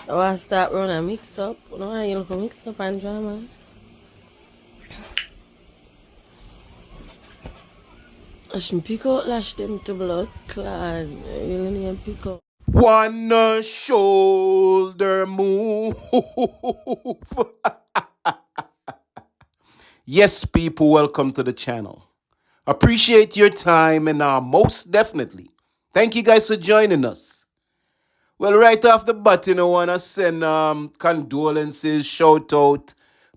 I want to start running a mix up. No, I look a mix up and drama. I should pick out lash them to blood clad. I really need to pick up. One shoulder move. Yes, people, welcome to the channel. Appreciate your time and most definitely, thank you guys for joining us. Well, right off the bat, I want to send condolences, shout out,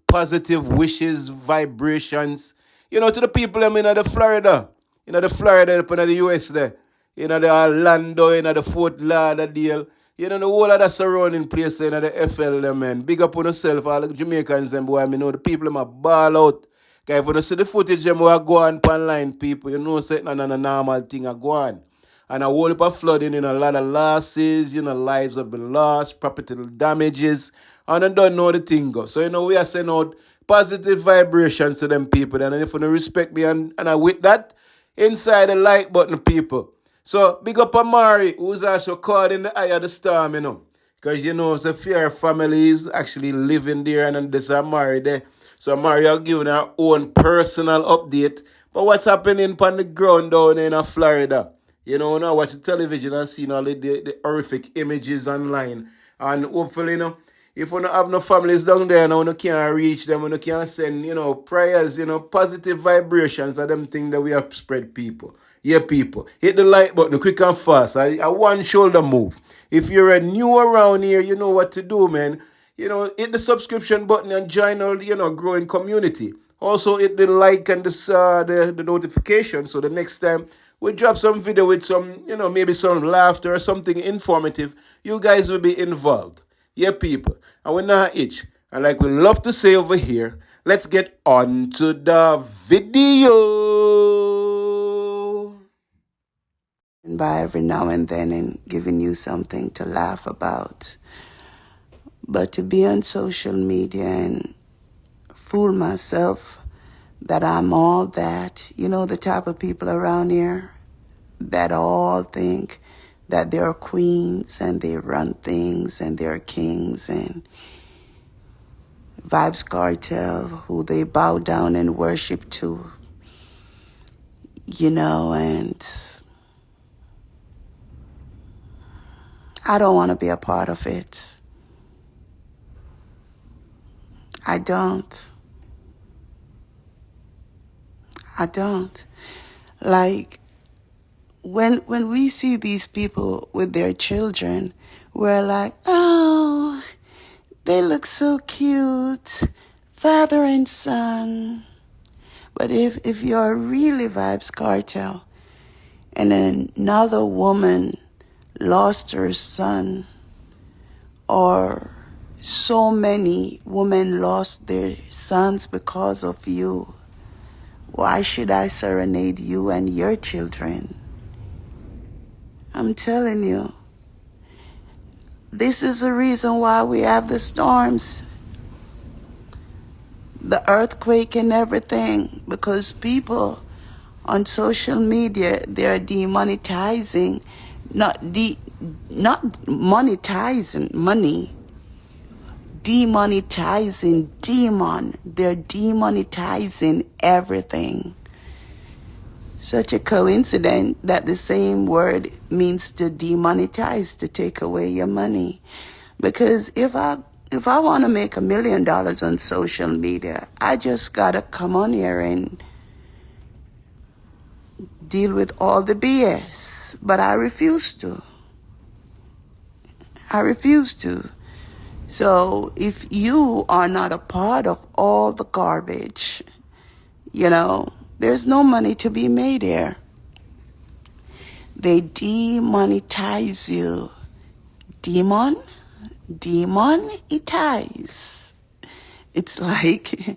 positive wishes, vibrations, to the people in the Florida, the Florida up in the US there, the Orlando, the Fort Lauderdale, the whole of the surrounding place, the FL, them, man. Big up on yourself, all the Jamaicans, them, boy, I know the people, them, ball out. Because if you see the footage, them, we go on online, people, say, no, normal thing, I go on. And a whole heap of flooding, a lot of losses, lives have been lost, property damages, and I don't know the thing go. So, we are sending out positive vibrations to them people. And if you don't respect me, and I with that, inside the like button, people. So, big up Amari, who's also caught in the eye of the storm, Because, the fear family is actually living there, and then there's Amari there. So, Amari are giving her own personal update. But what's happening on the ground down in Florida? When I watch the television and see all the horrific images online. And hopefully, if you don't have no families down there now, you can't reach them, you can't send, prayers, positive vibrations are them things that we have spread people. Yeah, people. Hit the like button quick and fast. A one shoulder move. If you're a new around here, you know what to do, man. Hit the subscription button and join our, growing community. Also, hit the like and the notification so the next time we drop some video with some, maybe some laughter or something informative, you guys will be involved. Yeah, people. And we're not itch. And like we love to say over here, let's get on to the video. By every now and then and giving you something to laugh about. But to be on social media and fool myself that I'm all that, the type of people around here that all think that they're queens and they run things and they're kings, and Vibes Kartel, who they bow down and worship to, and I don't want to be a part of it. I don't. Like, when we see these people with their children, we're like, oh, they look so cute, father and son. But if you're really Vibes Kartel and another woman lost her son, or so many women lost their sons because of you, why should I serenade you and your children? I'm telling you, this is the reason why we have the storms, the earthquake and everything, because people on social media, they're demonetizing, not monetizing money, demonetizing demon. They're demonetizing everything. Such a coincidence that the same word means to demonetize, to take away your money. Because if I want to make $1 million on social media, I just gotta come on here and deal with all the BS. But I refuse to. So if you are not a part of all the garbage, there's no money to be made here. They demonetize you. Demonize. It's like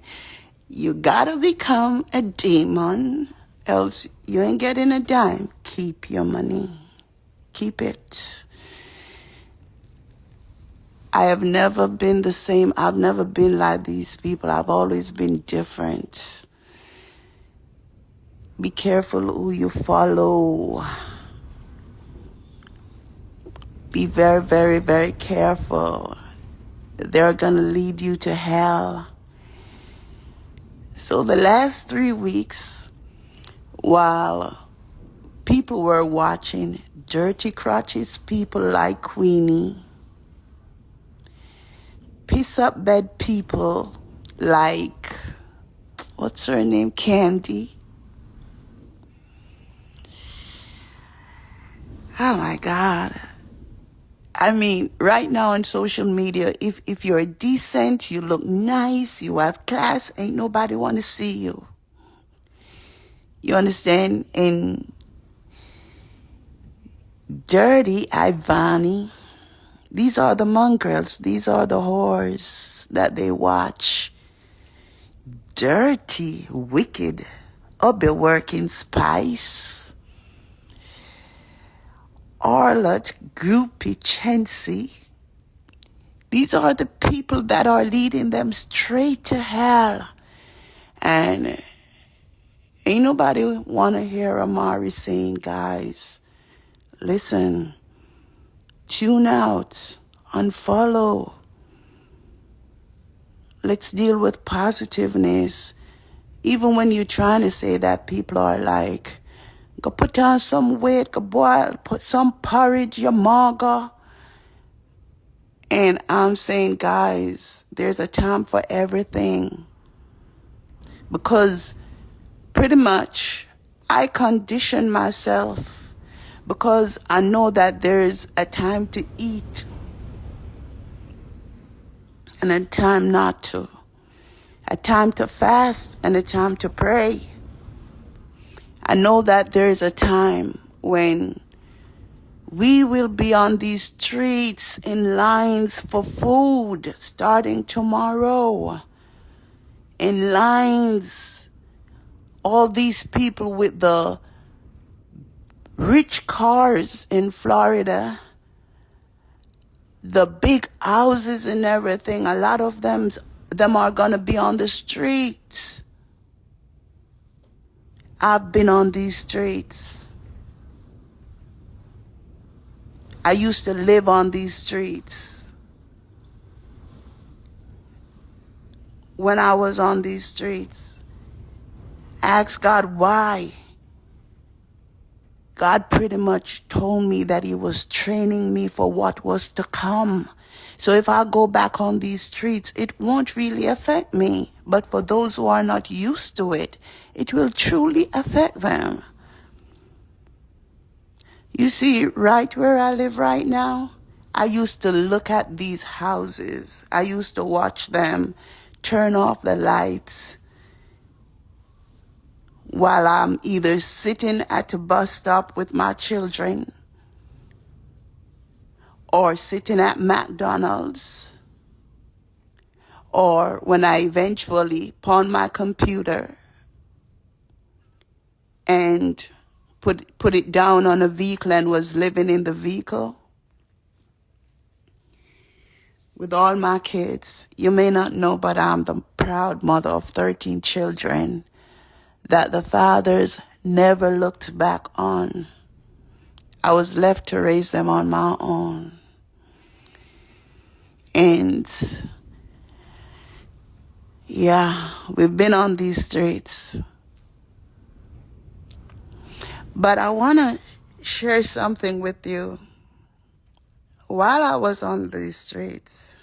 you gotta become a demon, else you ain't getting a dime. Keep your money. Keep it. I have never been the same. I've never been like these people. I've always been different. Be careful who you follow. Be very, very, very careful. They're going to lead you to hell. So the last 3 weeks, while people were watching dirty crotches people like Queenie, piss up bed people like, what's her name, Candy. Oh my God. I mean, right now on social media, if you're decent, you look nice, you have class, ain't nobody want to see you. You understand? And dirty Ivani, these are the mongrels, these are the whores that they watch. Dirty, wicked, working spice, harlot, groupie, chancy. These are the people that are leading them straight to hell. And ain't nobody want to hear Amari saying, guys, listen, tune out, unfollow. Let's deal with positiveness. Even when you're trying to say that, people are like, go put on some weight, go boil, put some porridge, your maga. And I'm saying, guys, there's a time for everything. Because pretty much I condition myself because I know that there's a time to eat and a time not to. A time to fast and a time to pray. I know that there's a time when we will be on these streets in lines for food starting tomorrow. In lines, all these people with the rich cars in Florida, the big houses and everything, a lot of them are going to be on the streets. I've been on these streets. I used to live on these streets. When I was on these streets, I asked God why. God pretty much told me that he was training me for what was to come. So if I go back on these streets, it won't really affect me. But for those who are not used to it, it will truly affect them. You see, right where I live right now, I used to look at these houses. I used to watch them turn off the lights while I'm either sitting at a bus stop with my children or sitting at McDonald's, or when I eventually pawned my computer and put it down on a vehicle and was living in the vehicle with all my kids. You may not know, but I'm the proud mother of 13 children that the fathers never looked back on. I was left to raise them on my own. And yeah, we've been on these streets. But I want to share something with you. While I was on these streets,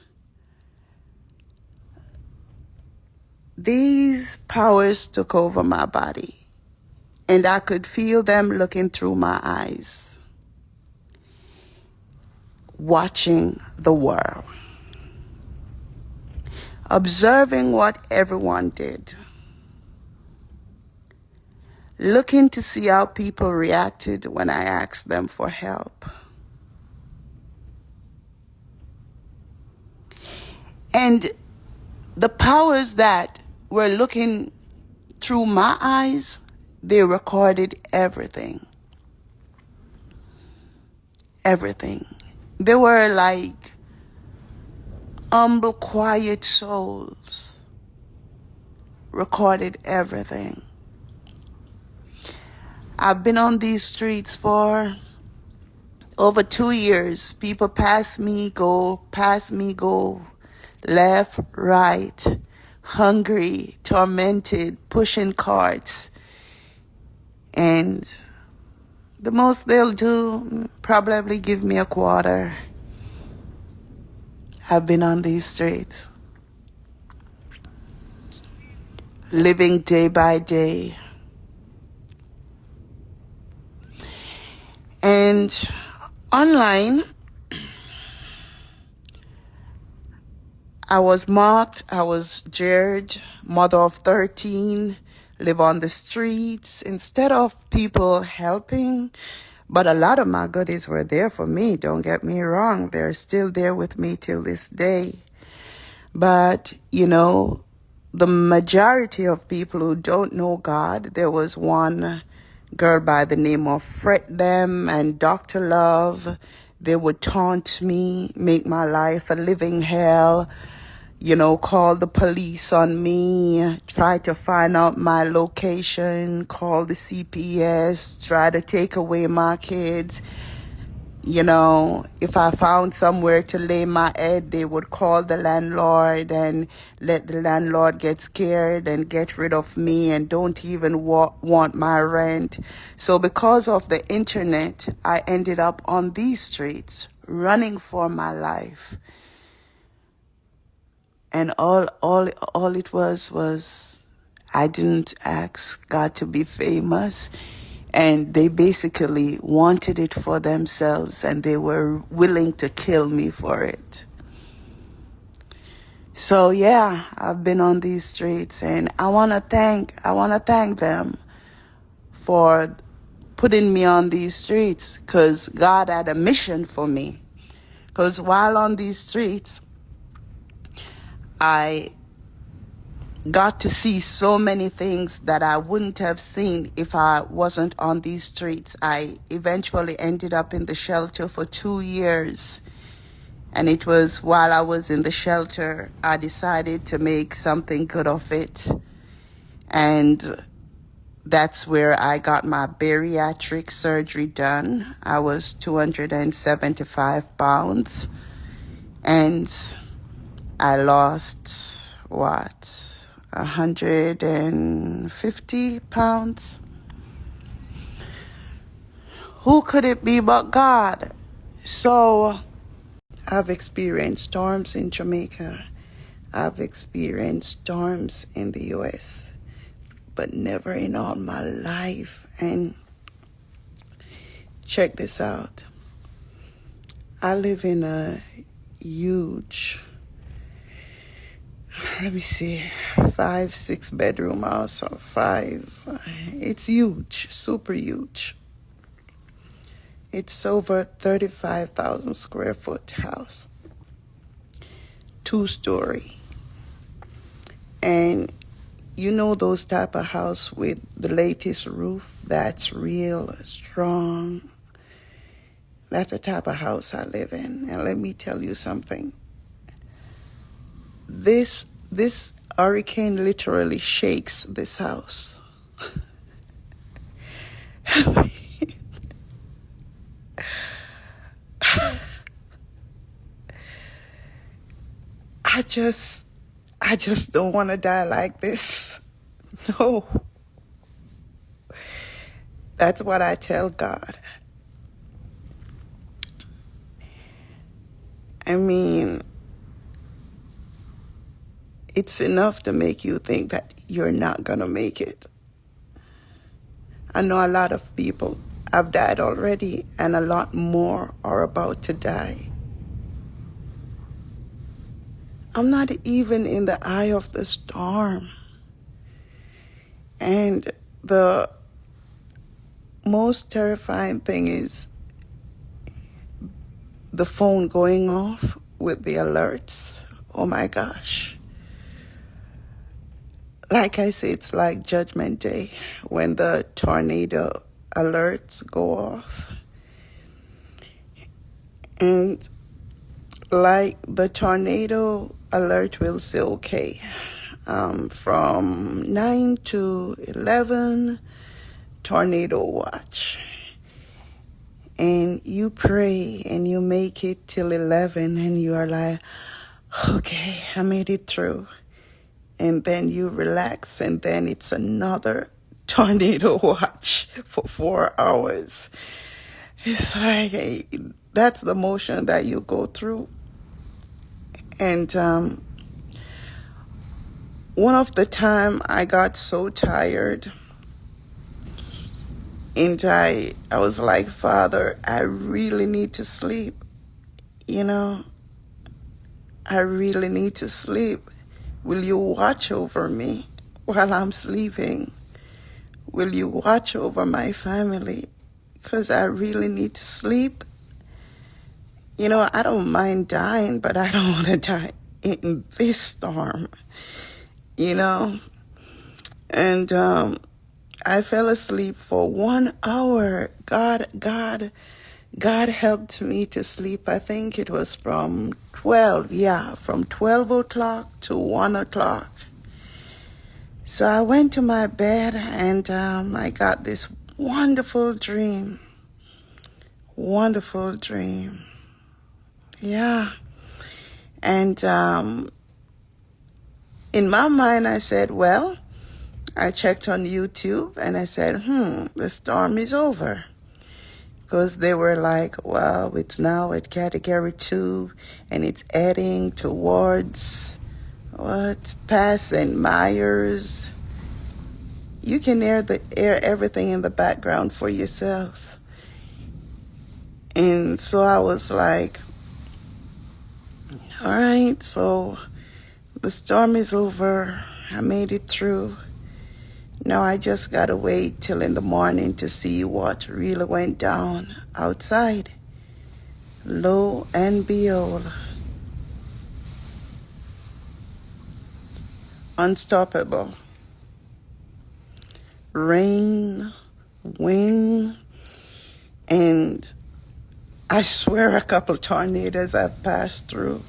these powers took over my body, and I could feel them looking through my eyes, watching the world, observing what everyone did, looking to see how people reacted when I asked them for help. And the powers that were looking through my eyes, they recorded everything. Everything. They were like humble, quiet souls. Recorded everything. I've been on these streets for Over 2 years, people pass me, go, left, right, hungry, tormented, pushing carts. And the most they'll do, probably give me a quarter. I've been on these streets, living day by day. And online, I was mocked, I was jeered, mother of 13, live on the streets, instead of people helping. But a lot of my goodies were there for me, don't get me wrong. They're still there with me till this day. But, the majority of people who don't know God, there was one girl by the name of Fret Them and Dr. Love. They would taunt me, make my life a living hell, call the police on me, try to find out my location, call the CPS, try to take away my kids. If I found somewhere to lay my head, they would call the landlord and let the landlord get scared and get rid of me and don't even want my rent. So because of the internet, I ended up on these streets, running for my life. And all it was I didn't ask God to be famous. And they basically wanted it for themselves, and they were willing to kill me for it. So yeah, I've been on these streets, and I wanna thank them for putting me on these streets, because God had a mission for me. Because while on these streets, I got to see so many things that I wouldn't have seen if I wasn't on these streets. I eventually ended up in the shelter for 2 years. And it was while I was in the shelter, I decided to make something good of it. And that's where I got my bariatric surgery done. I was 275 pounds. And I lost, 150 pounds. Who could it be but God? So I've experienced storms in Jamaica. I've experienced storms in the US, but never in all my life. And check this out. I live in a huge, 5-6 bedroom house, or 5. It's huge, super huge. It's over 35,000 square foot house, 2-story. And those type of house with the latest roof that's real strong. That's the type of house I live in. And let me tell you something. This hurricane literally shakes this house. I just don't want to die like this. No. That's what I tell God. I mean, it's enough to make you think that you're not going to make it. I know a lot of people have died already, and a lot more are about to die. I'm not even in the eye of the storm. And the most terrifying thing is the phone going off with the alerts. Oh my gosh. Like I say, it's like Judgment Day when the tornado alerts go off. And like the tornado alert will say, okay, from 9 to 11, tornado watch. and you pray and you make it till 11 and you are like, okay, I made it through. And then you relax and then it's another tornado watch for 4 hours. It's like, that's the motion that you go through. And one of the time I got so tired and I was like, Father, I really need to sleep. You know, I really need to sleep. Will you watch over me while I'm sleeping? Will you watch over my family? Because I really need to sleep. You know, I don't mind dying, but I don't want to die in this storm, you know? And I fell asleep for 1 hour. God helped me to sleep. I think it was from 12 o'clock to 1 o'clock. So I went to my bed and I got this wonderful dream. Wonderful dream. Yeah. And in my mind, I said, well, I checked on YouTube and I said, the storm is over. Because they were like, well, it's now at Category 2 and it's heading towards Pass and Myers. You can hear everything in the background for yourselves. And so I was like, all right, so the storm is over. I made it through. Now I just gotta wait till in the morning to see what really went down outside. Lo and behold, unstoppable. Rain, wind, and I swear a couple tornadoes I've passed through.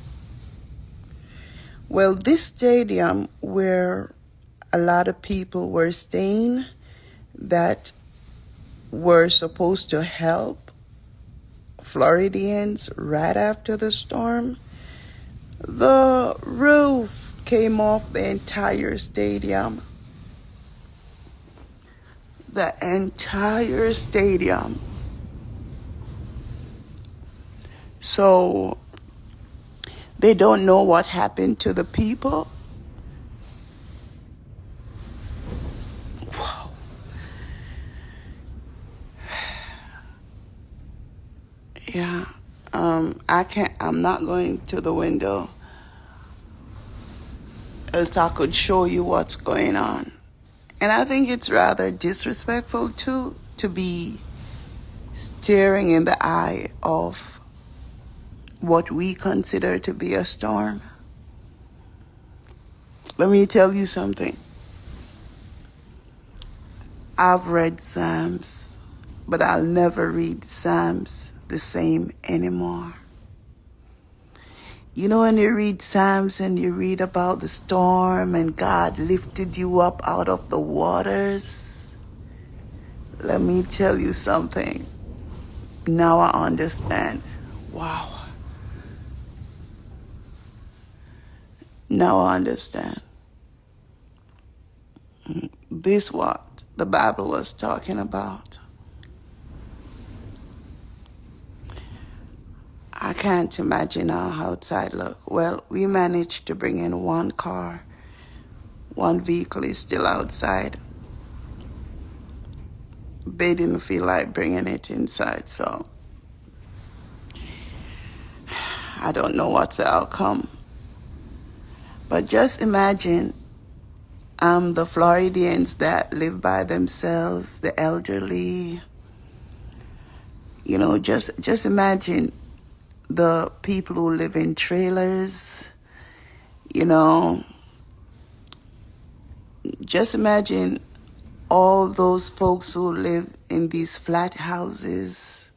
Well, this stadium where a lot of people were staying that were supposed to help Floridians right after the storm, the roof came off the entire stadium. The entire stadium. So they don't know what happened to the people. Whoa. Yeah. I'm not going to the window else I could show you what's going on. And I think it's rather disrespectful too to be staring in the eye of what we consider to be a storm. Let me tell you something. I've read Psalms, but I'll never read Psalms the same anymore. You know, when you read Psalms and you read about the storm and God lifted you up out of the waters, let me tell you something. Now I understand. Wow. Now I understand. This what the Bible was talking about. I can't imagine how outside look. Well, we managed to bring in one car. One vehicle is still outside. They didn't feel like bringing it inside, so I don't know what's the outcome. But just imagine the Floridians that live by themselves, the elderly. You know, just imagine the people who live in trailers, you know. Just imagine all those folks who live in these flat houses.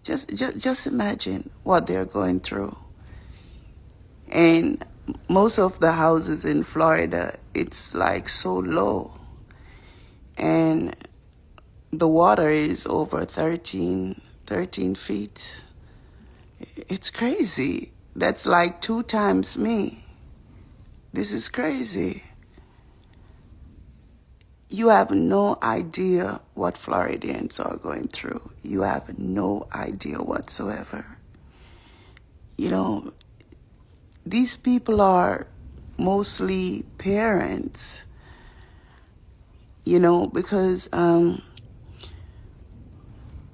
Just imagine what they're going through. And most of the houses in Florida, it's like so low. And the water is over 13 13 feet. It's crazy. That's like 2 times me. This is crazy. You have no idea what Floridians are going through. You have no idea whatsoever. You know, these people are mostly parents, because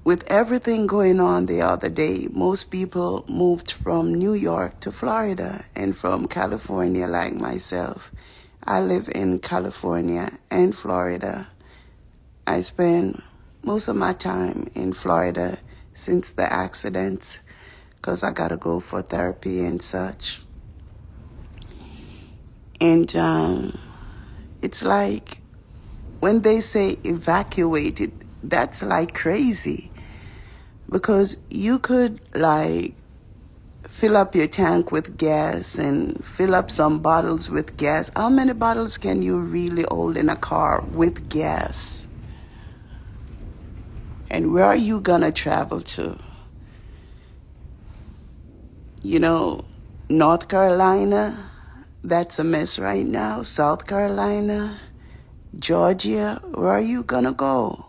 with everything going on the other day, most people moved from New York to Florida and from California, like myself. I live in California and Florida. I spend most of my time in Florida since the accidents because I got to go for therapy and such. And it's like when they say evacuated, that's like crazy. Because you could like fill up your tank with gas and fill up some bottles with gas. How many bottles can you really hold in a car with gas? And where are you gonna travel to? North Carolina, that's a mess right now. South Carolina, Georgia, where are you gonna go?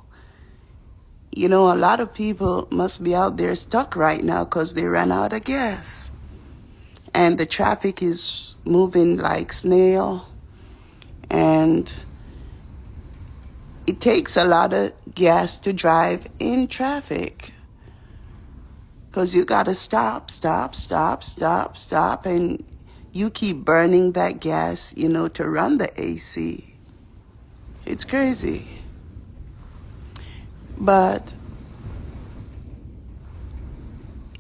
A lot of people must be out there stuck right now because they ran out of gas. And the traffic is moving like snail. And it takes a lot of gas to drive in traffic. Because you got to stop. And you keep burning that gas, to run the AC. It's crazy. But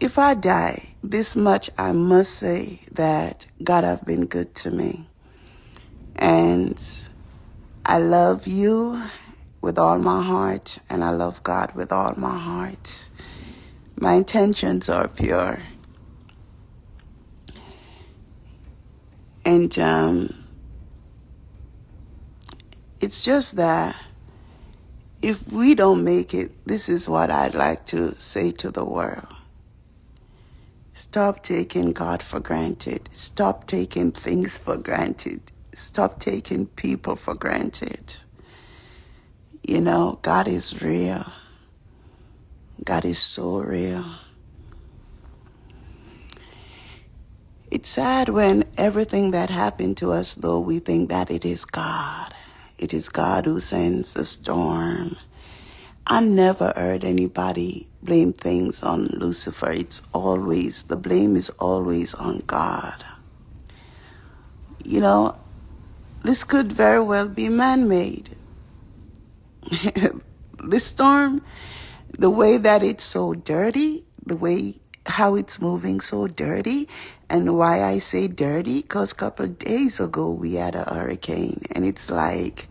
if I die, this much I must say that God have been good to me. And I love you with all my heart, and I love God with all my heart. My intentions are pure. And it's just that if we don't make it, this is what I'd like to say to the world. Stop taking God for granted. Stop taking things for granted. Stop taking people for granted. God is real. God is so real. It's sad when everything that happened to us, though, we think that it is God. It is God who sends a storm. I never heard anybody blame things on Lucifer. The blame is always on God. This could very well be man-made. This storm, the way that it's so dirty, how it's moving so dirty, and why I say dirty, because a couple of days ago we had a hurricane, and it's like,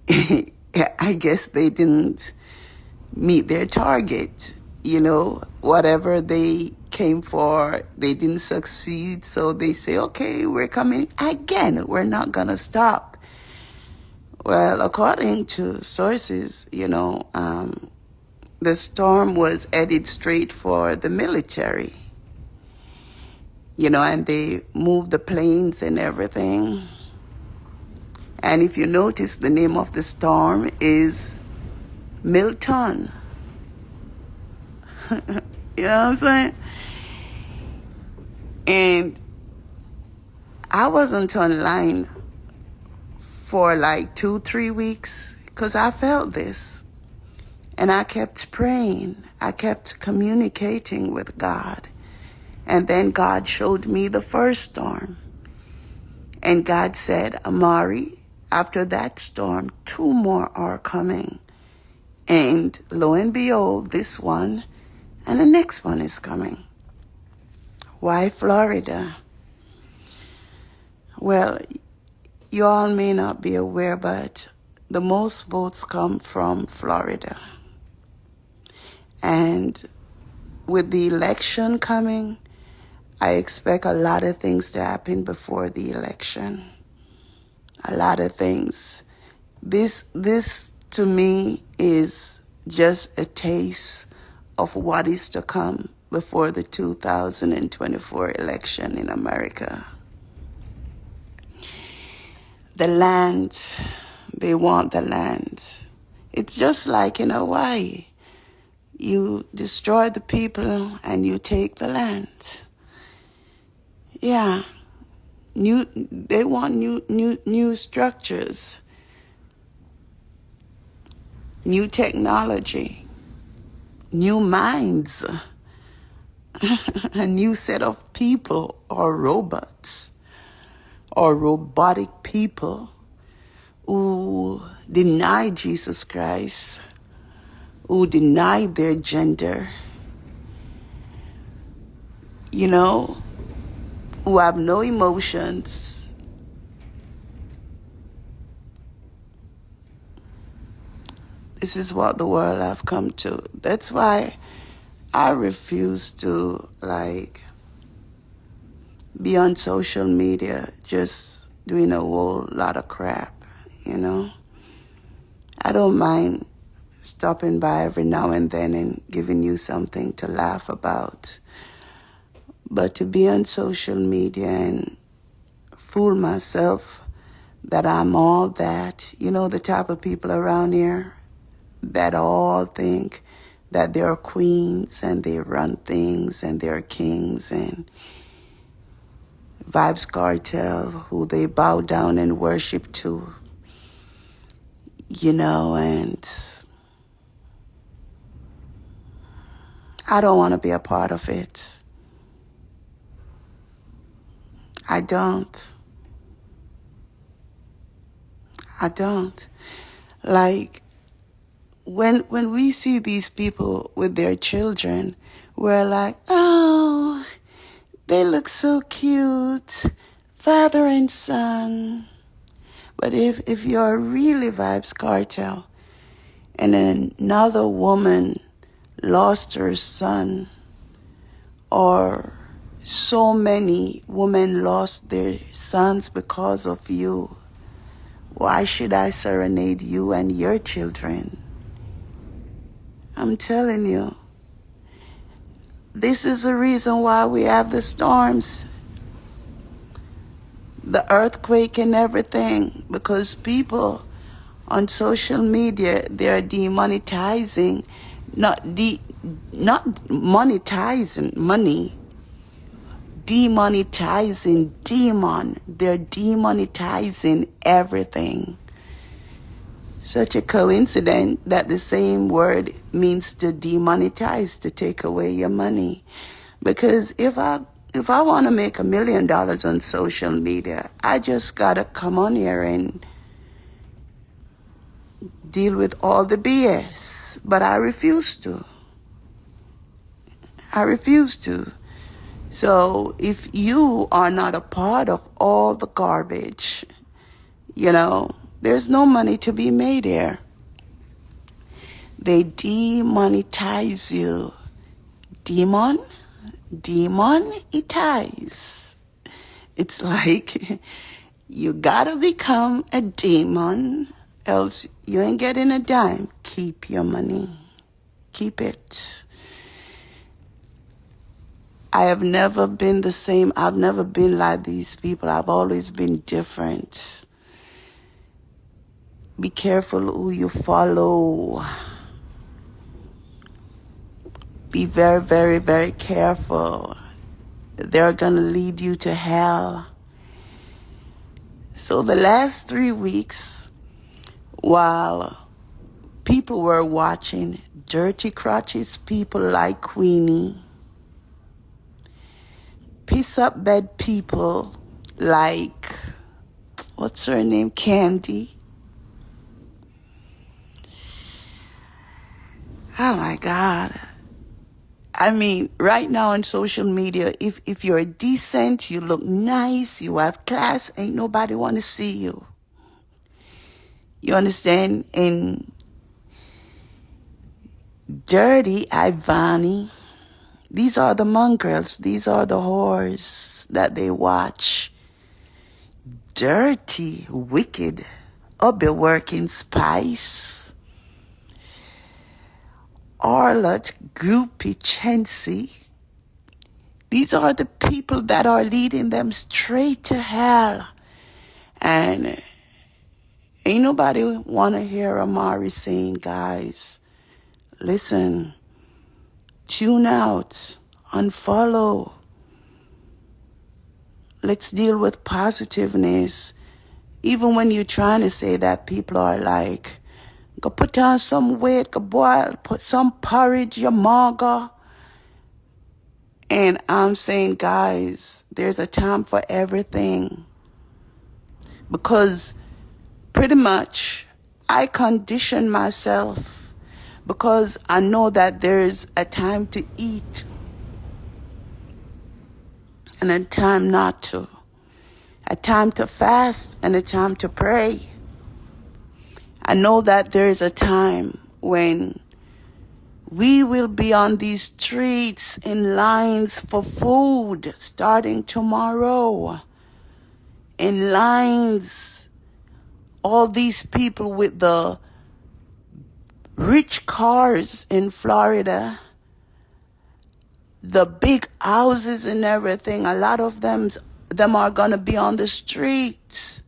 I guess they didn't meet their target. Whatever they came for, they didn't succeed. So they say, okay, we're coming again. We're not going to stop. Well, according to sources, the storm was headed straight for the military. And they moved the planes and everything. And if you notice, the name of the storm is Milton. You know what I'm saying? And I wasn't online for like 2-3 weeks because I felt this. And I kept praying. I kept communicating with God. And then God showed me the first storm. And God said, Amari, after that storm, 2 more are coming. And lo and behold, this one and the next one is coming. Why Florida? Well, you all may not be aware, but the most votes come from Florida. And with the election coming, I expect a lot of things to happen before the election. A lot of things. This to me is just a taste of what is to come before the 2024 election in America. The land, they want the land. It's just like in Hawaii. You destroy the people and you take the land. Yeah. They want new structures, new technology, new minds, a new set of people or robots or robotic people who deny Jesus Christ, who deny their gender, who have no emotions. This is what the world have come to. That's why I refuse to be on social media just doing a whole lot of crap, I don't mind stopping by every now and then and giving you something to laugh about. But to be on social media and fool myself that I'm all that, the type of people around here that all think that they're queens and they run things and they're kings, and Vibes Kartel, who they bow down and worship to, and I don't want to be a part of it. I don't. When we see these people with their children, we're like, oh, they look so cute, father and son. But if you're really Vibes Kartel and another woman lost her son, or so many women lost their sons because of you, why should I serenade you and your children? I'm telling you, this is the reason why we have the storms, the earthquake and everything, because people on social media, they're demonetizing, not monetizing money, demonetizing demon. They're demonetizing everything. Such a coincidence that the same word means to demonetize, to take away your money. Because if I want to make $1 million on social media, I just gotta come on here and deal with all the BS. But I refuse to. So if you are not a part of all the garbage, there's no money to be made here. They demonetize you. Demonetize. It's like you gotta become a demon, else you ain't getting a dime. Keep your money. Keep it. I have never been the same. I've never been like these people. I've always been different. Be careful who you follow. Be very, very, very careful. They're going to lead you to hell. So the last 3 weeks, while people were watching dirty crotches people like Queenie, piss up bed people like, what's her name, Candy. Oh my God. I mean, right now on social media, if you're decent, you look nice, you have class, ain't nobody want to see you. You understand? And dirty Ivani, these are the mongrels, these are the whores that they watch. Dirty, wicked, up be working spice. harlot, groupie, Chancy. These are the people that are leading them straight to hell. And ain't nobody want to hear Amari saying, guys, listen, tune out, unfollow. Let's deal with positiveness. Even when you're trying to say that, people are like, go put on some weight, go boil, put some porridge, your maga. And I'm saying, guys, there's a time for everything. Because pretty much I condition myself because I know that there's a time to eat and a time not to. A time to fast and a time to pray. I know that there is a time when we will be on these streets in lines for food starting tomorrow. In lines, all these people with the rich cars in Florida, the big houses and everything, a lot of them are going to be on the streets.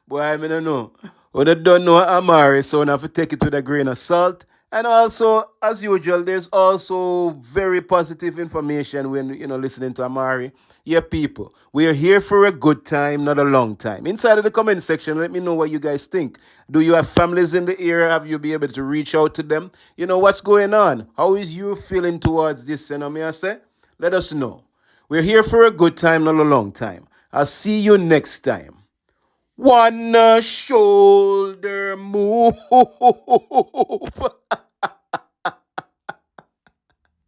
Boy, I don't know. When you don't know Amari, so you have to take it with a grain of salt. And also, as usual, there's also very positive information when listening to Amari. Yeah, people, we are here for a good time, not a long time. Inside of the comment section, let me know what you guys think. Do you have families in the area? Have you been able to reach out to them? What's going on? How is you feeling towards this? May I say? Let us know. We're here for a good time, not a long time. I'll see you next time. One shoulder move.